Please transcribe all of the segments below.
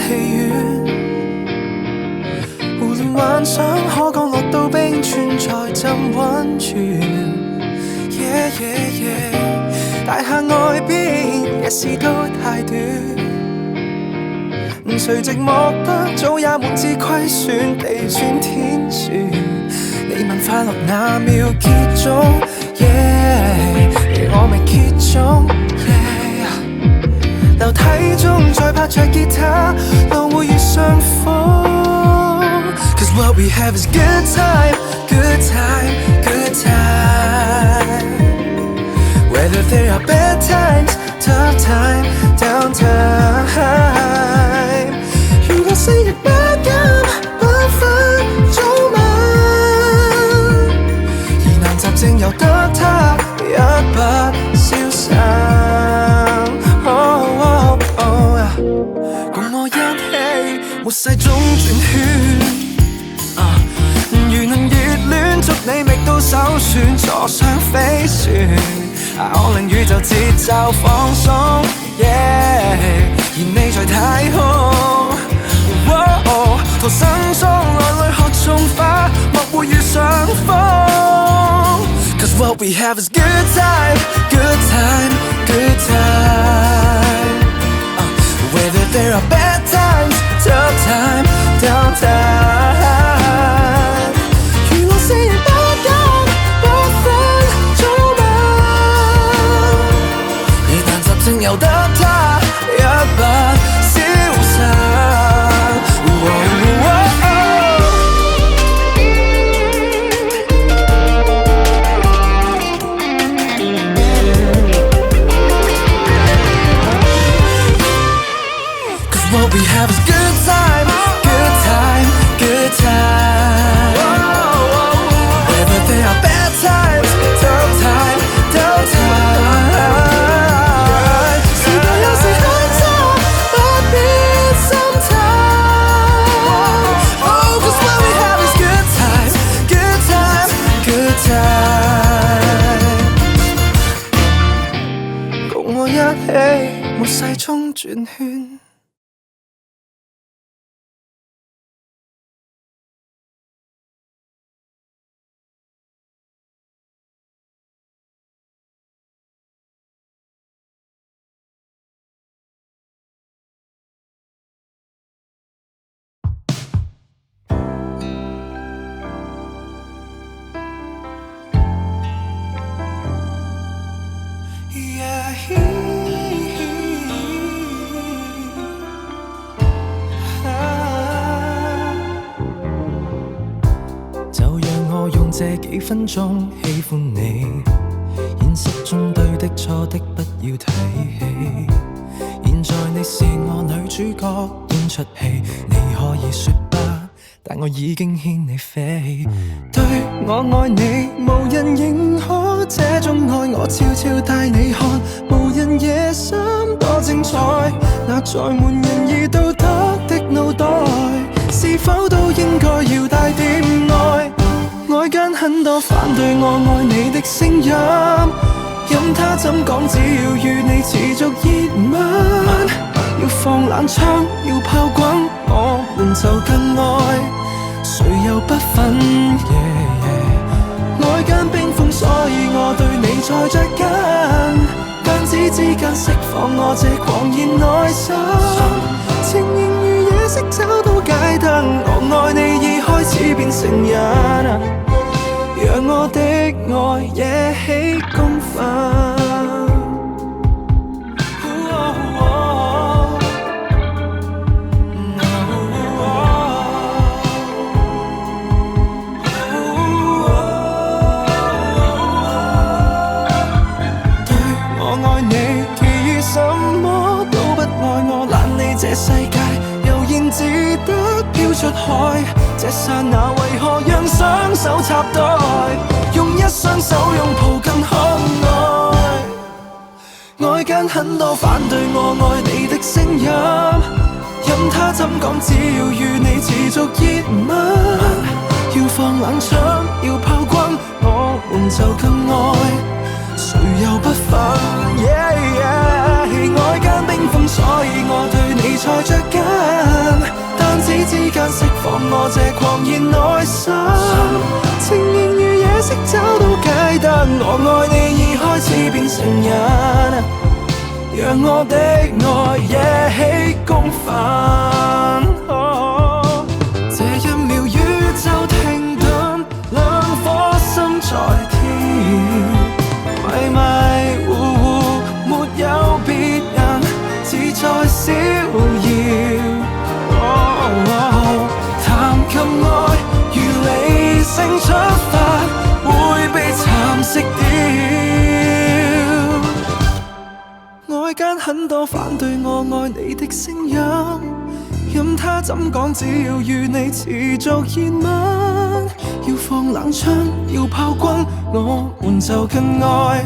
戲院，胡亂幻想可降落到冰川再浸溫泉。大廈外邊一時都太短，誰寂寞得早也滿知虧損，地轉天旋。你問快樂那秒結束，我未揭盅。樓梯中再拍着吉他，浪會遇上風。Cause what we have is good time, good time, good time. Whether there are bad times, tough time, down time. 如果昔日不甘不分早晚，疑難雜症由得它一筆消散。共我一起沒世中轉圈。如能熱戀，祝你覓到首選，坐上飛船。我令宇宙節奏放鬆，而你在太空。逃生中來淚學種花，莫會遇上風。Cause what we have is good time, good time, good time. Whether there are bad times, tough time, down time. 如我昔日不甘不分早晚，疑難雜症由得它一筆消散。What we have is good time, good time, good time. Whether there are bad times, tough time, tough time. 時代有時很差，不必心淡。Oh, 'cause what we have is good time, good time, good time. 共我一起，沒世中轉圈。這幾分鐘喜歡你，現實中對的錯的不要提起。現在你是我女主角演出戲，你可以說不，但我已經牽你飛。對我愛你，無人認可這種愛，我悄悄帶你看，無人夜深多精彩。那載滿仁義道德的腦袋，是否都應該要帶點愛？外間很多反對我愛你的聲音，任他怎講，只要與你持續熱吻，要放冷槍，要炮轟，我們就更愛，誰又不忿？外間冰封，所以我對你才着緊，彈指之間釋放我這狂熱內心，情形如夜色找到街燈，我愛你已開始變成癮。讓我的愛惹起公憤。對我愛你，其餘什麼都不愛我，懶理這世界，悠然自得飄出海。這剎那為何讓雙手插袋，用一雙手擁抱更可愛？外間很多反對我愛你的聲音，任他怎講，只要與你持續熱吻，要放冷槍，要炮轟，我們就更愛，誰又不忿？外間冰封，所以我對你才着緊。間釋放我這狂熱內心，情形如夜色找到解答，我愛你已開始變成癮，讓我的愛惹起公憤。這一秒宇宙停頓，兩顆心在跳，迷迷糊糊沒有別人，只在逍遙。談及愛如理性出發，會被蠶食掉。外間很多反對我愛你的聲音，任他怎講，只要與你持續熱吻，要放冷槍，要炮轟，我們就更愛，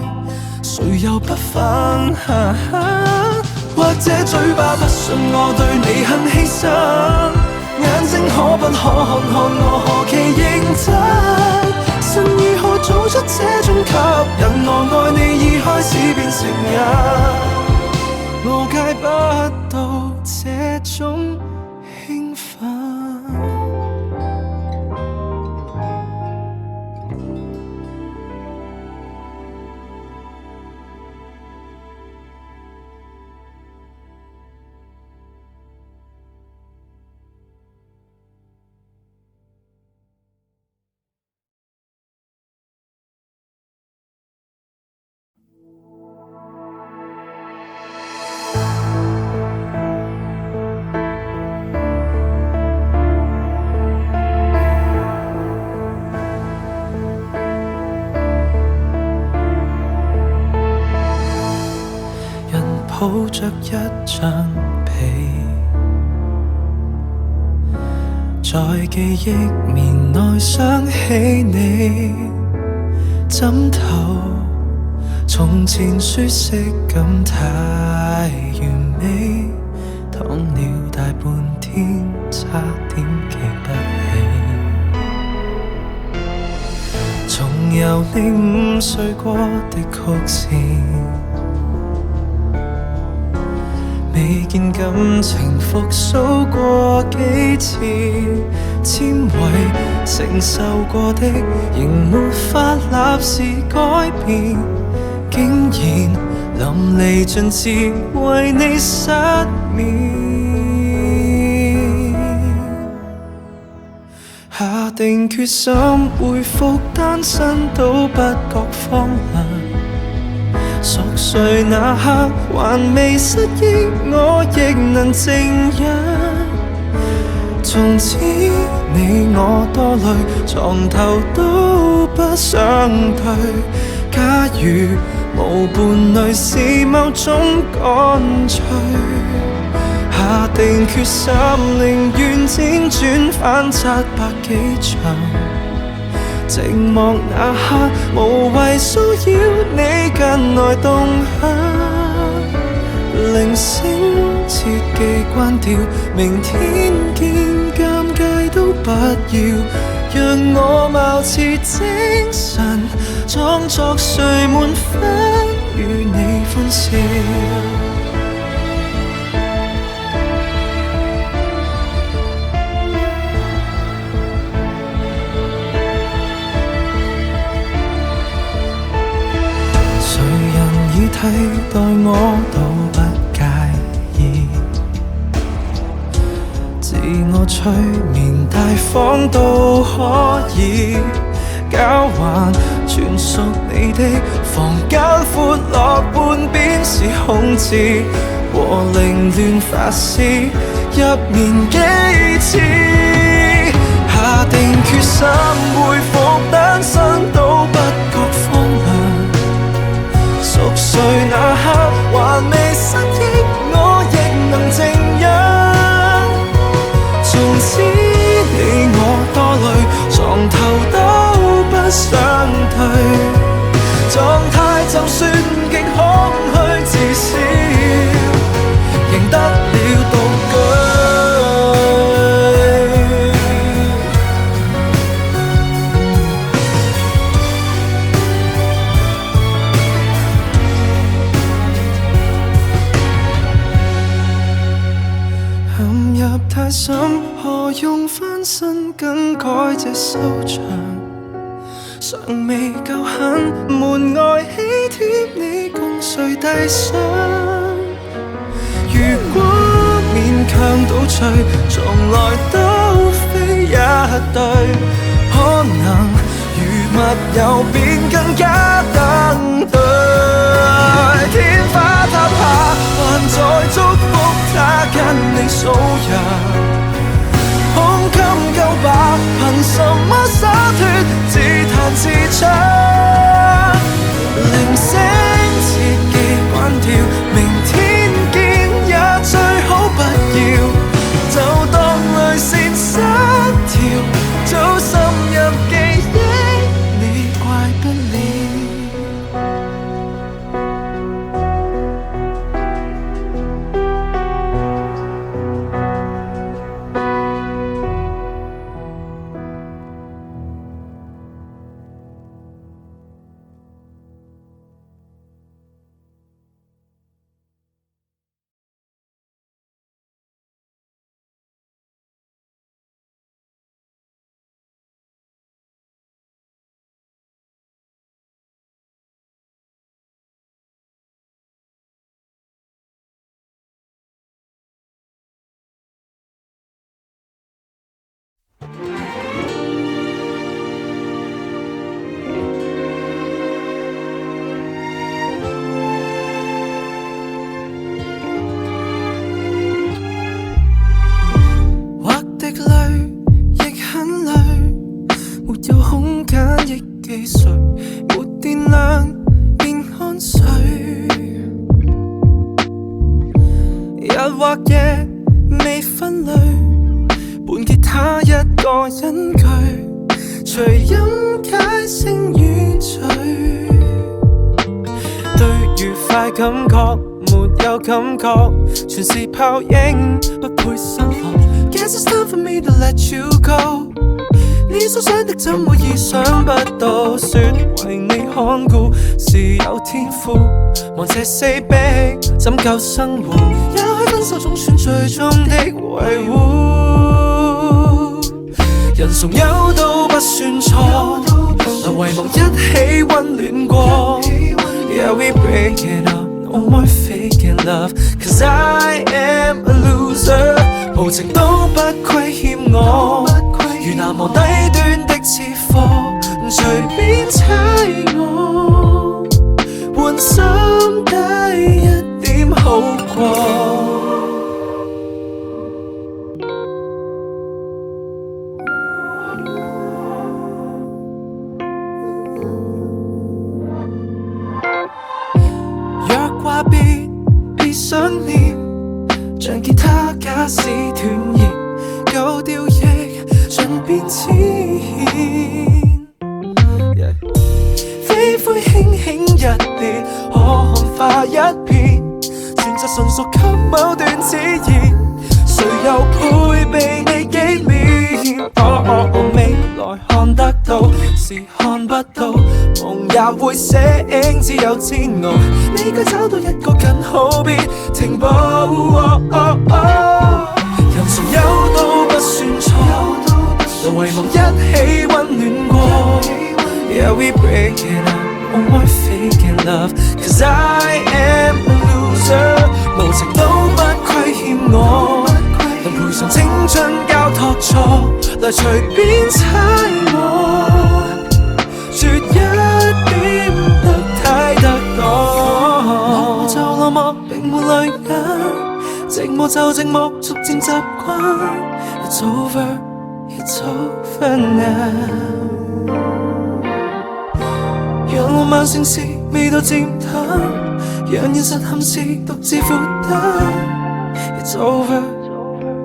誰又不分？或者嘴巴不信我對你很犧牲，眼睛可不可看看我何其認真？神如何做出這種吸引？我愛你已開始變成癮，我戒不到這種興奮。抱着一張被，在記憶面內想起你，枕頭從前舒適感太完美，躺了大半天，差點記不起，重遊你午睡過的曲線，未見感情復甦過幾次，纖維承受過的仍沒法立時改變，竟然淋漓盡致為你失眠。下定決心恢復單身都不覺荒涼，熟睡那刻還未失憶，我亦能靜忍。從此你我多累，床頭都不想退。假如無伴侶是某種乾脆，下定決心寧願輾轉反側百幾場。寂寞那刻，無謂騷擾你近來動向，鈴聲切記關掉，明天見，尷尬都不要，讓我貌似精神，裝作睡滿分，與你歡笑。替代我都不介意，自我催眠大方都可以，交還全屬你的房間，闊落半邊是空置，和凌亂發洩入眠幾次，下定決心恢復單身都不覺荒涼。熟睡那刻還未失憶，我亦能靜忍。從此你我多累，床頭都不想退，狀態就算極空虛，至少贏得了獨居。陷入太深，何用翻身更改這收場？尚未夠狠，門外喜帖你共誰遞上？如果勉強倒退，從來都非一對，可能如密友便更加登對。天花塌下，還在祝福他跟你數日。胸襟夠吧，憑什麼灑脫，自彈自唱？鈴聲切記關掉，明天見也最好不要，就當淚腺失調，早滲入記憶，你怪不了。或夜未分類，伴吉他一個隱居，隨音階聲與醉，對愉快感覺沒有感覺，全是泡影，不配生活。Guess it's time for me to let you go。你所想的怎會意想不到？說為你看顧是有天賦，望這死逼怎夠生活？也許分手總算最終的維護。人從有到不算錯，能遺忘一起溫暖過。Yeah, we break it up, no more faking love, 'cause I am a loser。無情都不虧欠我。如難忘低端的次貨，隨便踩我，換心低一點好過。若話別想念，像吉他假使斷弦，舊調亦盡變遷，飛灰輕輕一別，可看化一片，選擇純屬給某段自然，誰又配備你幾面？未來看得到，是看不到，夢也會醒，只有煎熬。你該找到一個更好，別停步。人從有到不算錯，能遺忘一起溫暖過。Yeah, we break it up, no more faking love, 'cause I am a loser。無情都不虧欠我，能賠償青春交託錯，來隨便猜我，絕一點得太得我。落寞就落寞，並沒淚眼，寂寞就寂寞，逐漸習慣。It's over, it's over now。讓浪漫盛事未到漸淡，讓現實憾事獨自負擔。It's over,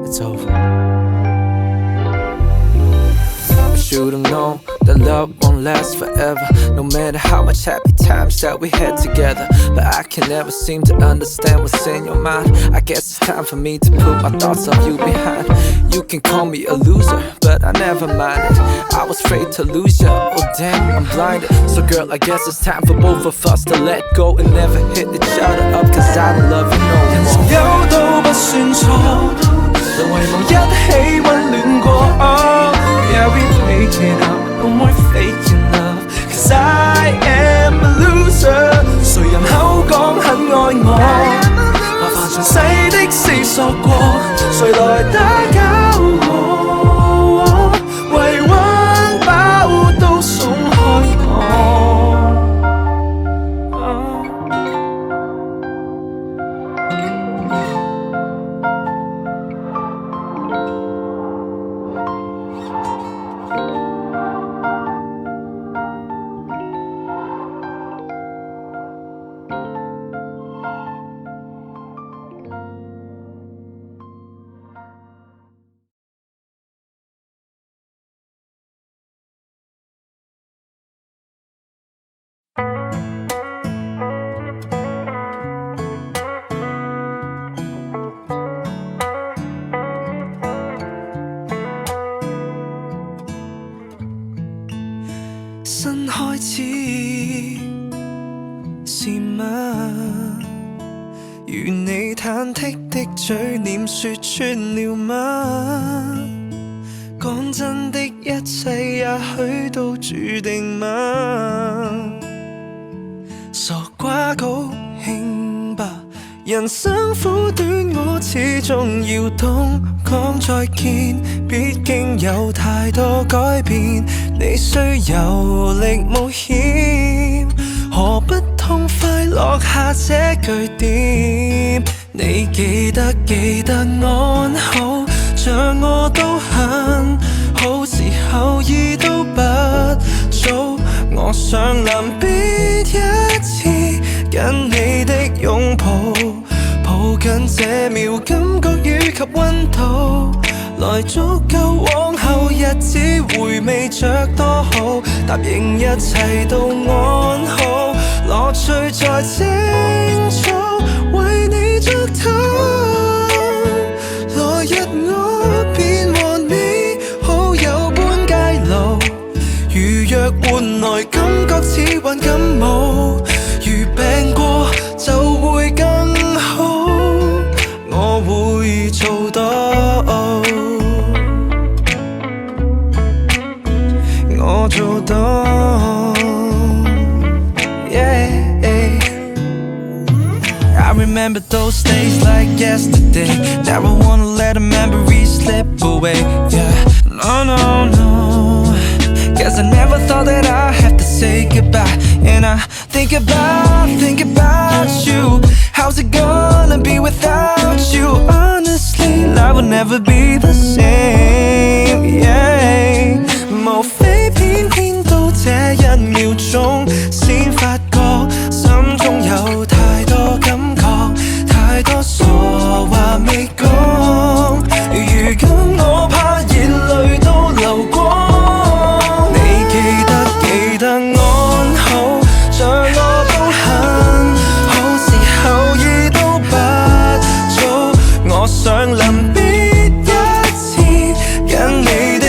it's over。Should've known that love won't last forever, no matter how much happy times that we had together. But I can never seem to understand what's in your mind. I guess it's time for me to put my thoughts of you behind. You can call me a loser, but I never minded. I was afraid to lose you, oh damn, I'm blinded. So girl, I guess it's time for both of us to let go and never hit each other up, 'cause I don't love you no more. 人從有到不算錯，望一起溫暖過。Oh, yeah, we make it up, no more faking love, 'cause I am a loser。 誰人口講很愛我，麻煩詳細的思索過，誰來打攪我？維穩包都鬆開我。新開始是嗎？如你忐忑的嘴臉說穿了嗎？講真的一切也許都注定嗎？傻瓜高興吧，人生苦短，我始終要懂講再見，畢竟有太多改變，你需有力冒險，何不痛快落下這句點？你記得安好，像我都很好，時候已都不早，我想臨別一次跟你的擁抱，抱緊這秒感覺與及溫度，來足夠往後日子回味着多好，答應一切都安好，樂趣在清楚為你作討，來日我便和你好友般偕老，如若換來感覺似患感冒，如病過就會更好，我會做到，我做到。I remember those days like yesterday. Now I wanna let the memories slip away. Yeah, no, 'cause I never thought that I'd have to say goodbye. And I think about you. How's it gonna be without you? Honestly, life will never be the same. Yeah， 無非偏偏到這一秒鐘，先發覺心中有太多感覺，太多傻話未講，如今我怕熱淚都流光。你記得安好，像我都很好，時候已都不早，我想臨別一次跟你的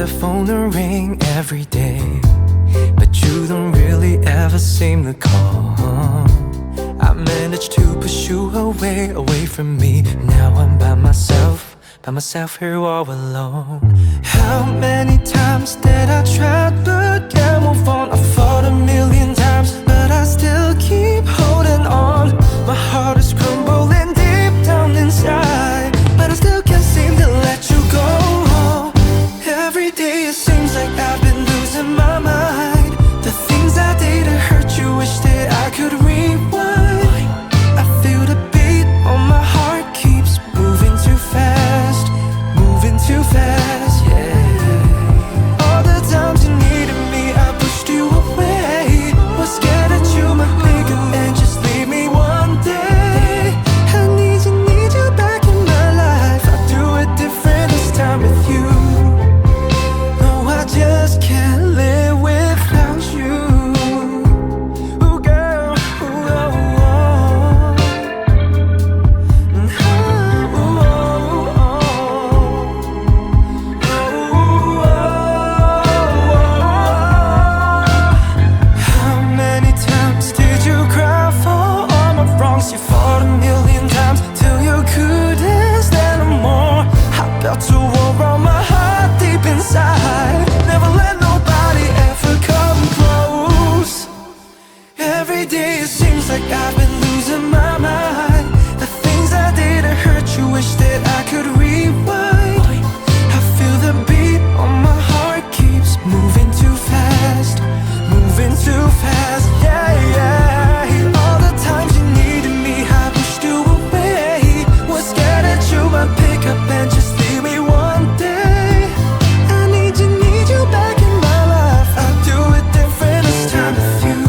the phone to ring every day, but you don't really ever seem to call. I managed to push you away from me. Now I'm by myself here all alone. How many times did I try but can't move on? I fought a million times, but I still keep holding on. My heart is crumbling deep down inside, but I still can't seem to let you go. Every day it seems like I've been losing my mind. The things I did to hurt you, wish that I could rewind. I feel the beat on my heart keeps moving too fast, yeah. All the times you needed me, I pushed you away. Was scared that you might pick up and just leave me one day. I need you back in my life. I'll do it different this time with you. No, I just can't live without you. Ooh, girl, ooh, oh, oh. You fought a million times till you couldn't stand no more. I built a wall around my heart deep inside. Never let nobody ever come close. Every day it seems like I've been losing my mind. The things I did to hurt you, wish that I could rewind. I feel the beat on my heart keeps moving too fast, yeah, yeah. All the times you needed me, I pushed you away. Was scared that you might pick up and just leave me one day. I need you back in my life. I'll do it different this time with you.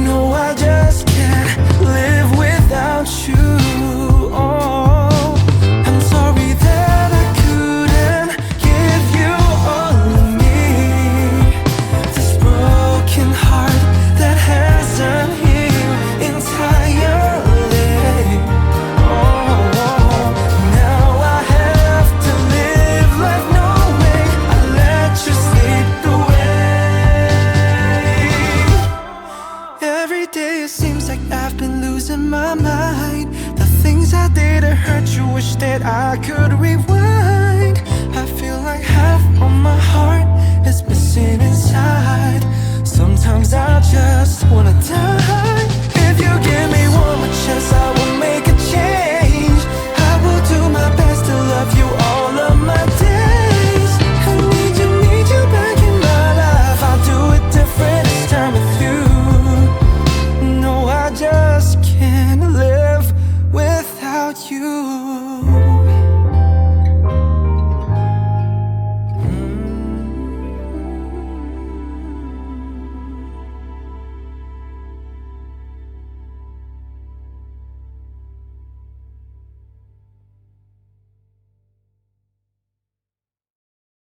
No, I just can't live without you. Oh, I'm sorry that I couldn't give you all of me. This broken heart that hasn't healed entirely. Oh, now I have to live life knowing I let you slip away. Every day it seems like I've been losing my mind. The things I did to hurt you, wish that I could rewind. I feel like half of my heart is missing inside. Sometimes I just wanna die.